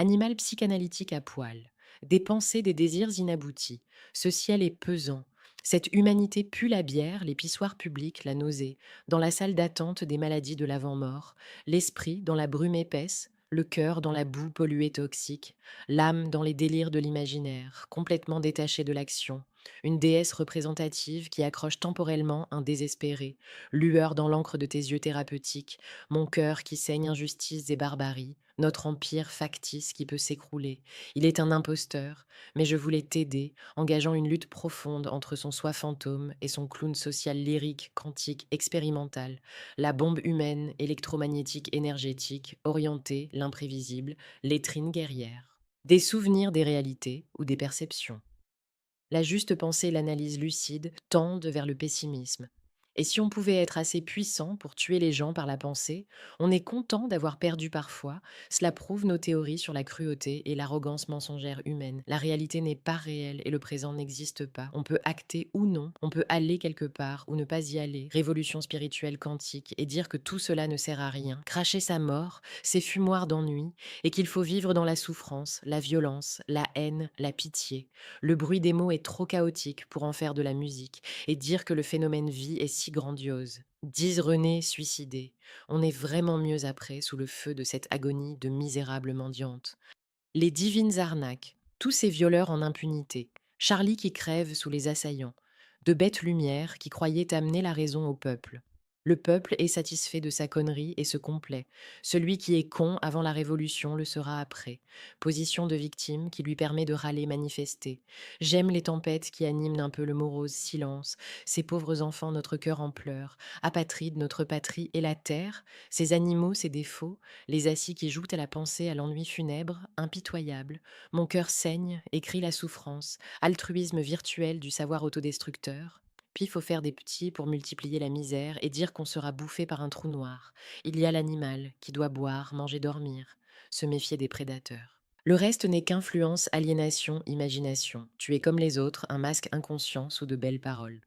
Animal psychanalytique à poil. Des pensées, des désirs inaboutis. Ce ciel est pesant. Cette humanité pue la bière, les pissoirs publics, la nausée. Dans la salle d'attente des maladies de l'avant-mort. L'esprit dans la brume épaisse. Le cœur dans la boue polluée toxique. L'âme dans les délires de l'imaginaire, complètement détachée de l'action. Une déesse représentative qui accroche temporellement un désespéré. Lueur dans l'encre de tes yeux thérapeutiques. Mon cœur qui saigne injustice et barbarie, notre empire factice qui peut s'écrouler. Il est un imposteur, mais je voulais t'aider, engageant une lutte profonde entre son soi fantôme et son clown social lyrique, quantique, expérimental. La bombe humaine, électromagnétique, énergétique, orientée, l'imprévisible, l'étrine guerrière. Des souvenirs des réalités ou des perceptions. La juste pensée et l'analyse lucide tendent vers le pessimisme. Et si on pouvait être assez puissant pour tuer les gens par la pensée, on est content d'avoir perdu parfois. Cela prouve nos théories sur la cruauté et l'arrogance mensongère humaine. La réalité n'est pas réelle et le présent n'existe pas. On peut acter ou non, on peut aller quelque part ou ne pas y aller. Révolution spirituelle quantique et dire que tout cela ne sert à rien. Cracher sa mort, c'est fumoir d'ennui et qu'il faut vivre dans la souffrance, la violence, la haine, la pitié. Le bruit des mots est trop chaotique pour en faire de la musique et dire que le phénomène vie est si grandiose. Dise René suicidé. On est vraiment mieux après sous le feu de cette agonie de misérable mendiante. Les divines arnaques, tous ces violeurs en impunité. Charlie qui crève sous les assaillants. De bêtes lumières qui croyaient amener la raison au peuple. Le peuple est satisfait de sa connerie et se complaît. Celui qui est con avant la révolution le sera après. Position de victime qui lui permet de râler manifester. J'aime les tempêtes qui animent un peu le morose silence. Ces pauvres enfants, notre cœur en pleurs. Apatrides, notre patrie et la terre. Ces animaux, ces défauts. Les assis qui jouent à la pensée, à l'ennui funèbre, impitoyable. Mon cœur saigne, écrit la souffrance. Altruisme virtuel du savoir autodestructeur. Puis faut faire des petits pour multiplier la misère et dire qu'on sera bouffé par un trou noir. Il y a l'animal qui doit boire, manger, dormir, se méfier des prédateurs. Le reste n'est qu'influence, aliénation, imagination. Tu es comme les autres, un masque inconscient sous de belles paroles.